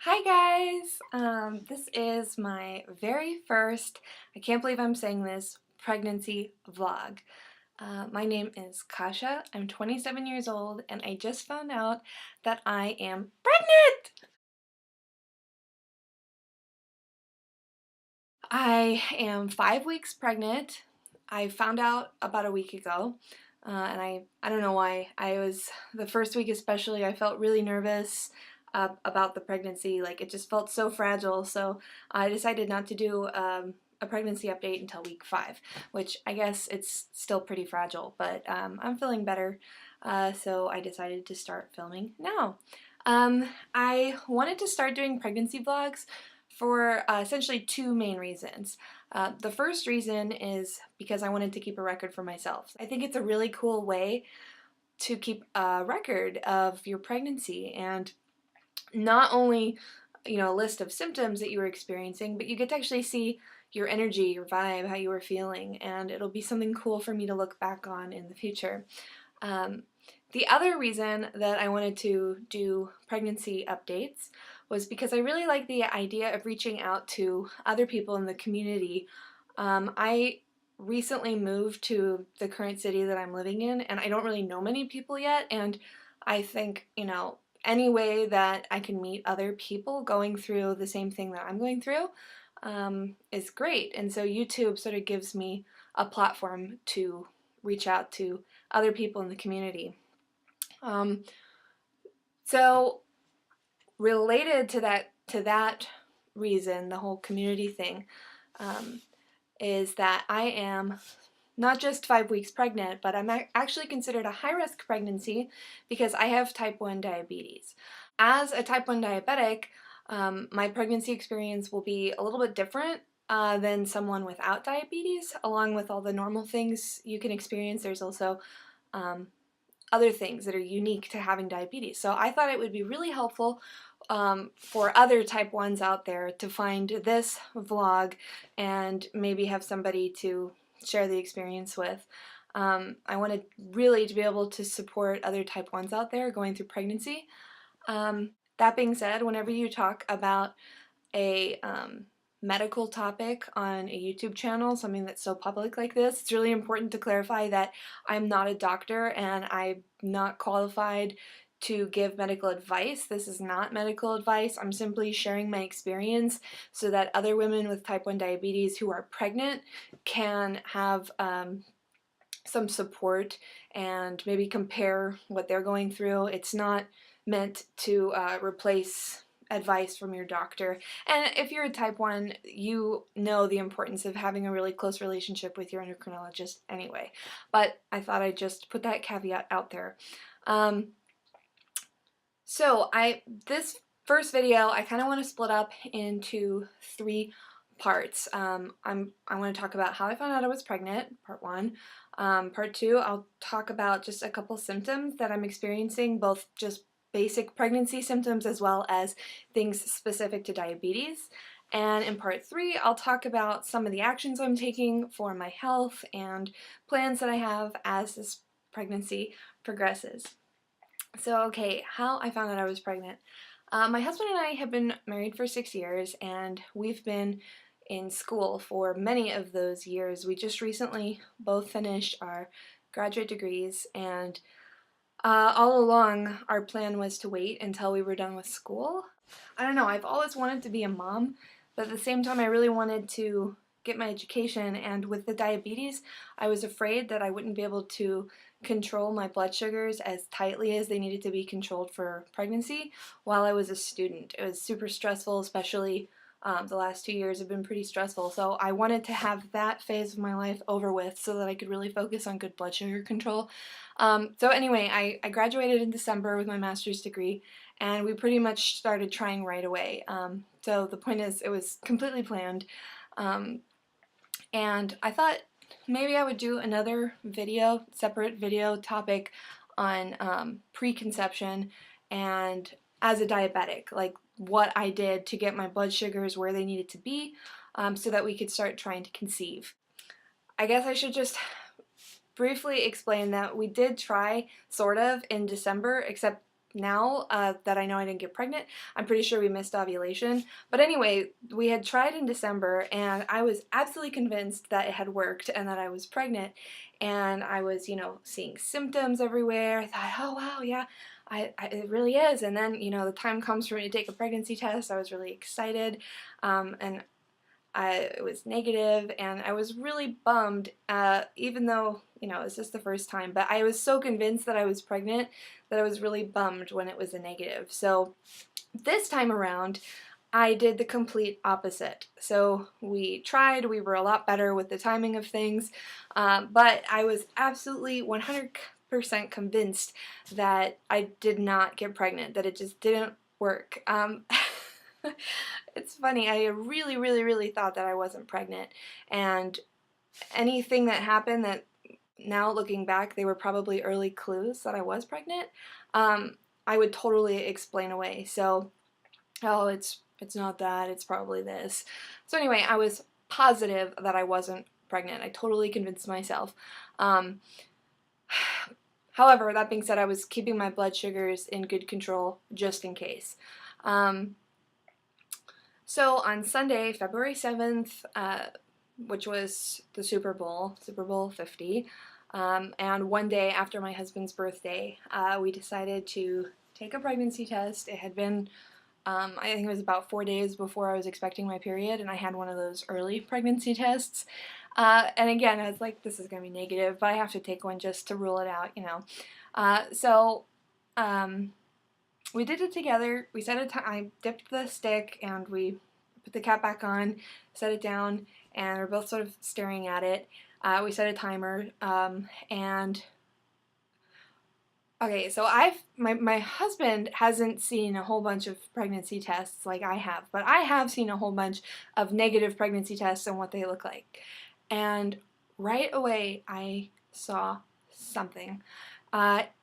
Hi guys! This is my very first, I can't believe I'm saying this, pregnancy vlog. My name is Kasha, I'm 27 years old, and I just found out that I am pregnant! I am 5 weeks pregnant. I found out about a week ago, and I don't know why. The first week especially, I felt really nervous about the pregnancy. Like, it just felt so fragile, so I decided not to do a pregnancy update until week 5, which I guess it's still pretty fragile, but I'm feeling better, so I decided to start filming now. I wanted to start doing pregnancy vlogs for essentially two main reasons. The first reason is because I wanted to keep a record for myself. I think it's a really cool way to keep a record of your pregnancy, and not only, a list of symptoms that you were experiencing, but you get to actually see your energy, your vibe, how you were feeling, and it'll be something cool for me to look back on in the future. Um, the other reason that I wanted to do pregnancy updates was because I really like the idea of reaching out to other people in the community. I recently moved to the current city that I'm living in, and I don't really know many people yet, and I think, any way that I can meet other people going through the same thing that I'm going through is great. And so YouTube sort of gives me a platform to reach out to other people in the community. Um, so related to that reason, the whole community thing, um, is that I am not just 5 weeks pregnant, but I'm actually considered a high-risk pregnancy because I have type 1 diabetes. As a type 1 diabetic, my pregnancy experience will be a little bit different than someone without diabetes. Along with all the normal things you can experience, there's also um, other things that are unique to having diabetes. So I thought it would be really helpful for other type 1s out there to find this vlog and maybe have somebody to share the experience with. I wanted really to be able to support other type 1s out there going through pregnancy. That being said, whenever you talk about a medical topic on a YouTube channel, something that's so public like this, it's really important to clarify that I'm not a doctor and I'm not qualified to give medical advice. This is not medical advice. I'm simply sharing my experience so that other women with type 1 diabetes who are pregnant can have some support and maybe compare what they're going through. It's not meant to replace advice from your doctor. And if you're a type 1, you know the importance of having a really close relationship with your endocrinologist anyway. But I thought I'd just put that caveat out there. Um, this first video, I kind of want to split up into 3 parts. I want to talk about how I found out I was pregnant, part 1. Part 2, I'll talk about just a couple symptoms that I'm experiencing, both just basic pregnancy symptoms as well as things specific to diabetes. And in part 3, I'll talk about some of the actions I'm taking for my health and plans that I have as this pregnancy progresses. So, okay, how I found out I was pregnant. My husband and I have been married for 6 years, and we've been in school for many of those years. We just recently both finished our graduate degrees, and all along our plan was to wait until we were done with school. I don't know, I've always wanted to be a mom, but at the same time I really wanted to get my education, and with the diabetes I was afraid that I wouldn't be able to control my blood sugars as tightly as they needed to be controlled for pregnancy while I was a student. It was super stressful, especially the last 2 years have been pretty stressful, so I wanted to have that phase of my life over with so that I could really focus on good blood sugar control. So anyway, I graduated in December with my master's degree, and we pretty much started trying right away. So the point is, it was completely planned. Um, and I thought maybe I would do another video, separate video topic on preconception and as a diabetic, like what I did to get my blood sugars where they needed to be so that we could start trying to conceive. I guess I should just briefly explain that we did try, sort of, in December, except now that I know I didn't get pregnant. I'm pretty sure we missed ovulation. But anyway, we had tried in December and I was absolutely convinced that it had worked and that I was pregnant. And I was, you know, seeing symptoms everywhere. I thought, oh wow, yeah, it really is. And then, you know, the time comes for me to take a pregnancy test. I was really excited. And it was negative, and I was really bummed, even though, you know, it was just the first time, but I was so convinced that I was pregnant that I was really bummed when it was a negative. So this time around, I did the complete opposite. So we were a lot better with the timing of things, but I was absolutely 100% convinced that I did not get pregnant, that it just didn't work. It's funny, I really thought that I wasn't pregnant, and anything that happened that, now looking back, they were probably early clues that I was pregnant, I would totally explain away. So, oh, it's not that, it's probably this. So anyway, I was positive that I wasn't pregnant. I totally convinced myself. However, that being said, I was keeping my blood sugars in good control just in case. So on Sunday, February 7th, which was the Super Bowl 50, and one day after my husband's birthday, we decided to take a pregnancy test. It had been, I think it was about 4 days before I was expecting my period, and I had one of those early pregnancy tests. And again, I was like, this is going to be negative, but I have to take one just to rule it out, you know. So we did it together. We set a time. I dipped the stick and we put the cap back on, set it down, and we're both sort of staring at it. We set a timer, and okay, so my husband hasn't seen a whole bunch of pregnancy tests like I have, but I have seen a whole bunch of negative pregnancy tests and what they look like. And right away I saw something.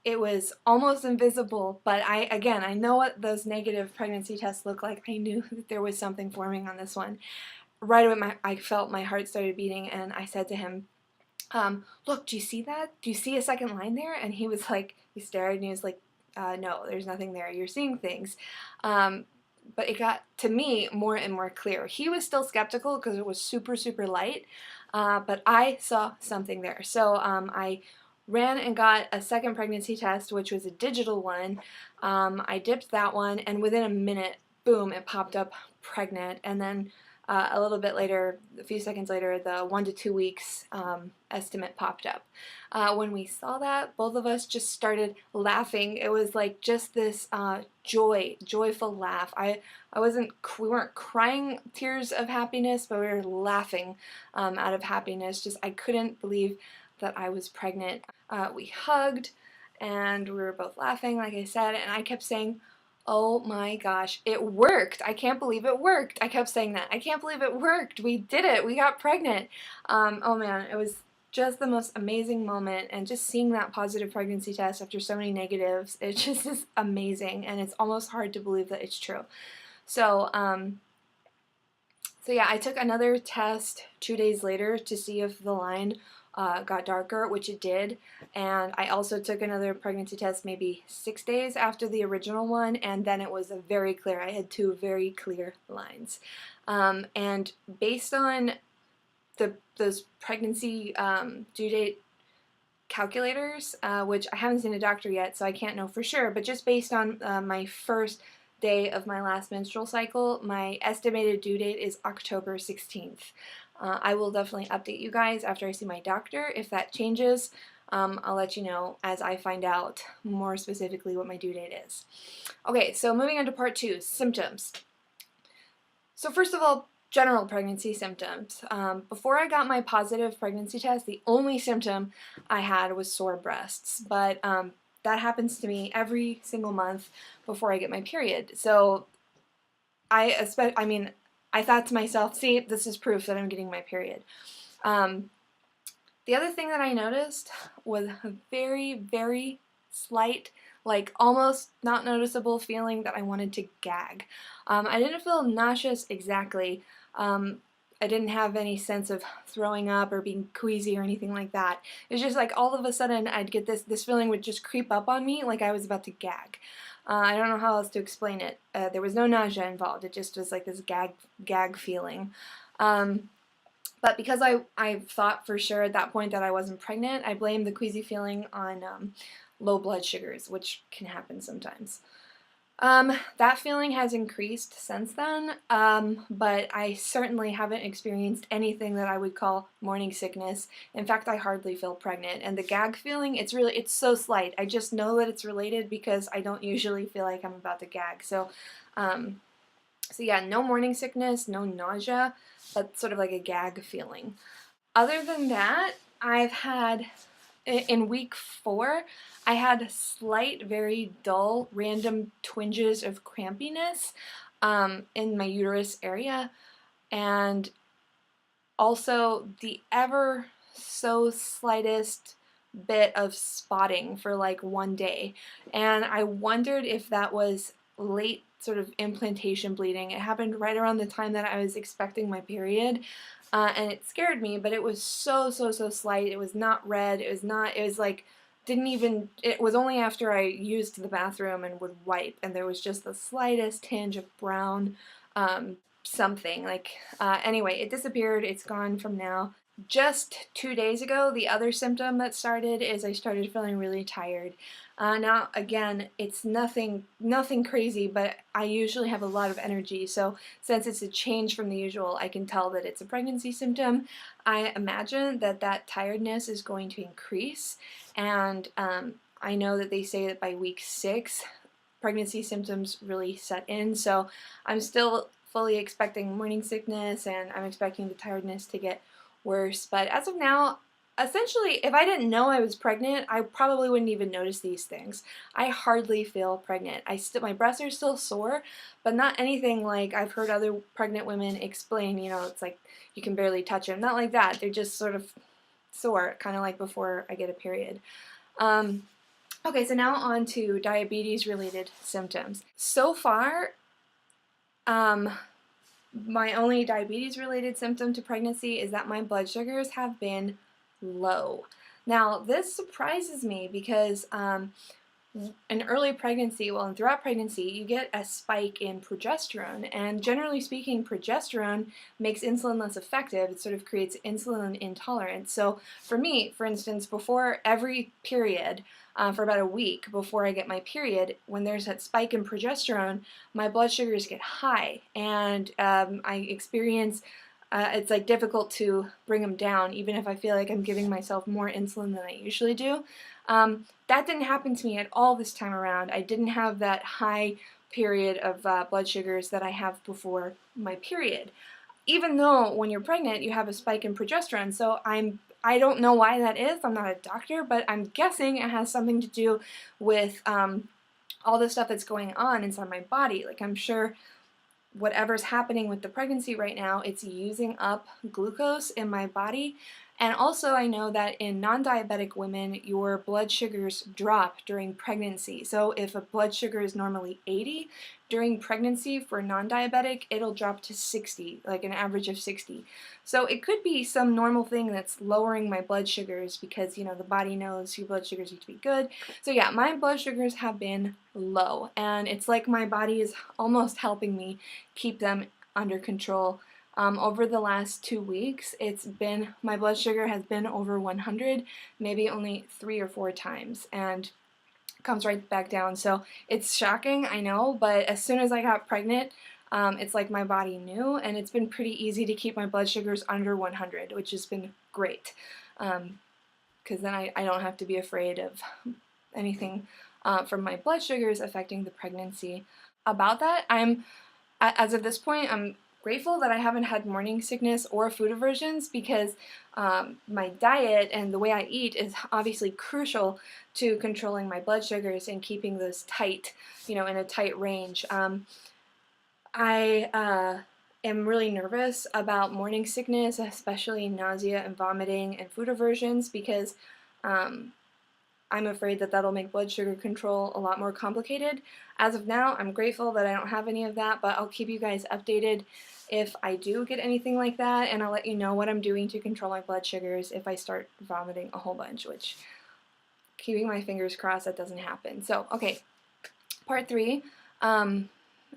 It was almost invisible, but I know what those negative pregnancy tests look like. I knew that there was something forming on this one. Right away, I felt my heart started beating, and I said to him, look, do you see that? Do you see a second line there? And he was like, he stared and he was like, no, there's nothing there. You're seeing things. But it got, to me, more and more clear. He was still skeptical because it was super light, but I saw something there. So I ran and got a second pregnancy test, which was a digital one. I dipped that one, and within a minute, boom, it popped up pregnant. And then a little bit later, a few seconds later, the 1 to 2 weeks estimate popped up. When we saw that, both of us just started laughing. It was like just this joyful laugh. We weren't crying tears of happiness, but we were laughing out of happiness. Just, I couldn't believe that I was pregnant. We hugged and we were both laughing, like I said, and I kept saying, oh my gosh, it worked. I can't believe it worked. I kept saying that. I can't believe it worked. We did it. We got pregnant. Oh man, it was just the most amazing moment, and just seeing that positive pregnancy test after so many negatives, it just is amazing, and it's almost hard to believe that it's true. So, so yeah, I took another test 2 days later to see if the line got darker, which it did, and I also took another pregnancy test maybe 6 days after the original one, and then it was very clear. I had 2 very clear lines, and based on those pregnancy due date calculators, which I haven't seen a doctor yet, so I can't know for sure, but just based on my first day of my last menstrual cycle, my estimated due date is October 16th. I will definitely update you guys after I see my doctor. If that changes, I'll let you know as I find out more specifically what my due date is. Okay, so moving on to part 2, symptoms. So first of all, general pregnancy symptoms. Before I got my positive pregnancy test, the only symptom I had was sore breasts, but that happens to me every single month before I get my period. So I thought to myself, see, this is proof that I'm getting my period. The other thing that I noticed was a very slight, like almost not noticeable feeling that I wanted to gag. I didn't feel nauseous exactly. I didn't have any sense of throwing up or being queasy or anything like that. It was just like all of a sudden I'd get this feeling would just creep up on me like I was about to gag. I don't know how else to explain it. There was no nausea involved. It just was like this gag feeling. But because I thought for sure at that point that I wasn't pregnant, I blamed the queasy feeling on low blood sugars, which can happen sometimes. That feeling has increased since then, but I certainly haven't experienced anything that I would call morning sickness. In fact, I hardly feel pregnant. And the gag feeling, it's so slight. I just know that it's related because I don't usually feel like I'm about to gag. Um, so yeah, no morning sickness, no nausea, but sort of like a gag feeling. Other than that, I've had in week 4, I had slight, very dull, random twinges of crampiness in my uterus area, and also the ever so slightest bit of spotting for like one day. And I wondered if that was late sort of implantation bleeding. It happened right around the time that I was expecting my period. And it scared me, but it was so slight. It was not red. It was like, it was only after I used the bathroom and would wipe, and there was just the slightest tinge of brown something. Anyway, it disappeared. It's gone from now. Just 2 days ago, the other symptom that started is I started feeling really tired. Now, again, it's nothing crazy, but I usually have a lot of energy, so since it's a change from the usual, I can tell that it's a pregnancy symptom. I imagine that that tiredness is going to increase, and I know that they say that by week 6, pregnancy symptoms really set in, so I'm still fully expecting morning sickness, and I'm expecting the tiredness to get worse. But as of now, essentially, if I didn't know I was pregnant, I probably wouldn't even notice these things. I hardly feel pregnant. My breasts are still sore, but not anything like I've heard other pregnant women explain, it's like you can barely touch them. Not like that. They're just sort of sore, kind of like before I get a period. Okay, so now on to diabetes-related symptoms. So far, my only diabetes-related symptom to pregnancy is that my blood sugars have been low. Now, this surprises me because in early pregnancy, and throughout pregnancy, you get a spike in progesterone, and generally speaking, progesterone makes insulin less effective. It sort of creates insulin intolerance. So for me, for instance, before every period, for about a week before I get my period, when there's that spike in progesterone, my blood sugars get high, and I experience it's like difficult to bring them down, even if I feel like I'm giving myself more insulin than I usually do. That didn't happen to me at all this time around. I didn't have that high period of blood sugars that I have before my period. Even though when you're pregnant you have a spike in progesterone, so I don't know why that is. I'm not a doctor, but I'm guessing it has something to do with all the stuff that's going on inside my body. Like, I'm sure whatever's happening with the pregnancy right now, it's using up glucose in my body. And also I know that in non-diabetic women, your blood sugars drop during pregnancy. So if a blood sugar is normally 80, during pregnancy for non-diabetic, it'll drop to 60, like an average of 60. So it could be some normal thing that's lowering my blood sugars because, the body knows your blood sugars need to be good. So yeah, my blood sugars have been low, and it's like my body is almost helping me keep them under control. Over the last 2 weeks, my blood sugar has been over 100, maybe only 3 or 4 times, and comes right back down. So it's shocking, I know, but as soon as I got pregnant, it's like my body knew, and it's been pretty easy to keep my blood sugars under 100, which has been great, because then I don't have to be afraid of anything from my blood sugars affecting the pregnancy. About that, as of this point, I'm grateful that I haven't had morning sickness or food aversions, because my diet and the way I eat is obviously crucial to controlling my blood sugars and keeping those tight, in a tight range. I am really nervous about morning sickness, especially nausea and vomiting and food aversions, because I'm afraid that that'll make blood sugar control a lot more complicated. As of now, I'm grateful that I don't have any of that, but I'll keep you guys updated if I do get anything like that, and I'll let you know what I'm doing to control my blood sugars if I start vomiting a whole bunch, which, keeping my fingers crossed, that doesn't happen. So, okay, Part 3,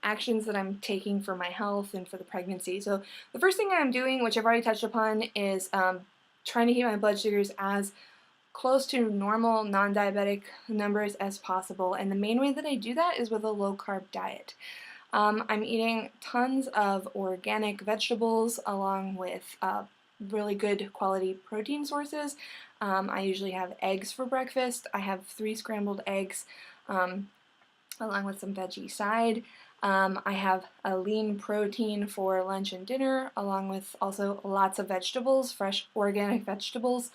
actions that I'm taking for my health and for the pregnancy. So the first thing I'm doing, which I've already touched upon, is trying to keep my blood sugars as close to normal non-diabetic numbers as possible. And the main way that I do that is with a low-carb diet. I'm eating tons of organic vegetables along with really good quality protein sources. I usually have eggs for breakfast. I have 3 scrambled eggs along with some veggie side. I have a lean protein for lunch and dinner, along with also lots of vegetables, fresh organic vegetables.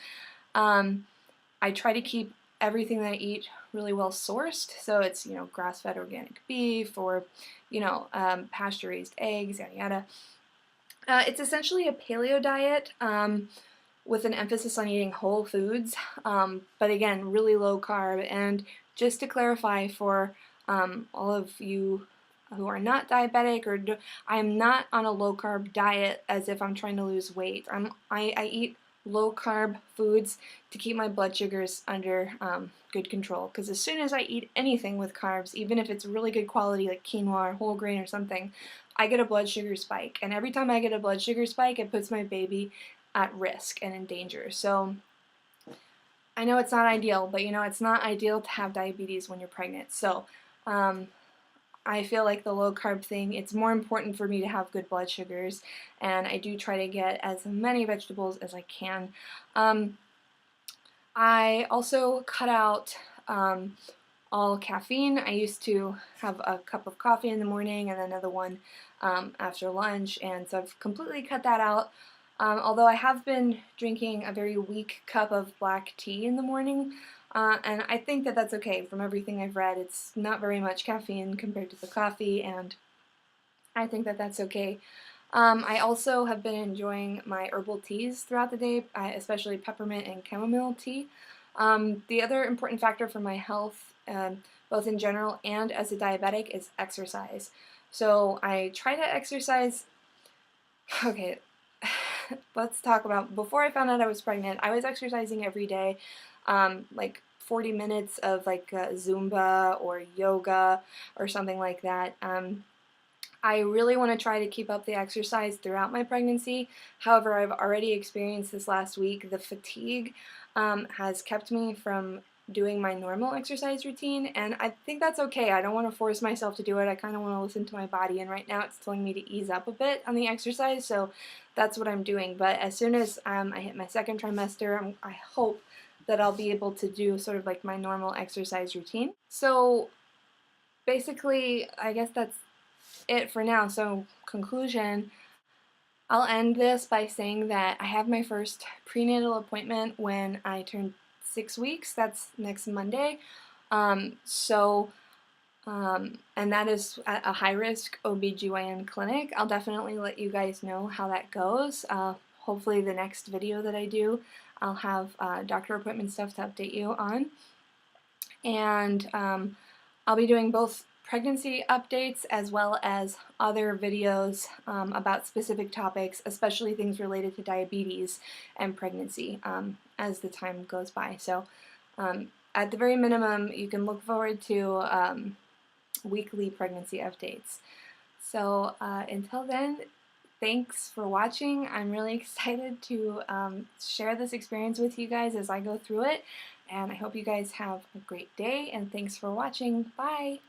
I try to keep everything that I eat really well sourced, so it's, you know, grass-fed organic beef or, you know, pasture-raised eggs, yada yada. It's essentially a paleo diet with an emphasis on eating whole foods, but again, really low carb. And just to clarify for all of you who are not diabetic, or I'm not on a low carb diet as if I'm trying to lose weight. I eat low carb foods to keep my blood sugars under good control, because as soon as I eat anything with carbs, even if it's really good quality like quinoa or whole grain or something, I get a blood sugar spike, and every time I get a blood sugar spike, it puts my baby at risk and in danger. So I know it's not ideal, but you know, it's not ideal to have diabetes when you're pregnant. So I feel like the low carb thing, it's more important for me to have good blood sugars, and I do try to get as many vegetables as I can. I also cut out all caffeine. I used to have a cup of coffee in the morning and another one after lunch, and so I've completely cut that out. Although I have been drinking a very weak cup of black tea in the morning, and I think that that's okay. From everything I've read, it's not very much caffeine compared to the coffee, and I think that that's okay. I also have been enjoying my herbal teas throughout the day, especially peppermint and chamomile tea. The other important factor for my health, both in general and as a diabetic, is exercise. So I try to exercise. Okay, let's talk about, before I found out I was pregnant, I was exercising every day, like 40 minutes of like Zumba or yoga or something like that. I really want to try to keep up the exercise throughout my pregnancy. However, I've already experienced this last week. The fatigue has kept me from doing my normal exercise routine, and I think that's okay. I don't want to force myself to do it. I kind of want to listen to my body, and right now it's telling me to ease up a bit on the exercise, so that's what I'm doing. But as soon as I hit my second trimester, I hope that I'll be able to do sort of like my normal exercise routine. So basically, I guess that's it for now. So conclusion, I'll end this by saying that I have my first prenatal appointment when I turn 6 weeks. That's next Monday. And that is at a high-risk OBGYN clinic. I'll definitely let you guys know how that goes. Hopefully the next video that I do, I'll have doctor appointment stuff to update you on. And I'll be doing both pregnancy updates as well as other videos about specific topics, especially things related to diabetes and pregnancy as the time goes by. So at the very minimum, you can look forward to weekly pregnancy updates. So until then, thanks for watching. I'm really excited to share this experience with you guys as I go through it, and I hope you guys have a great day, and thanks for watching. Bye!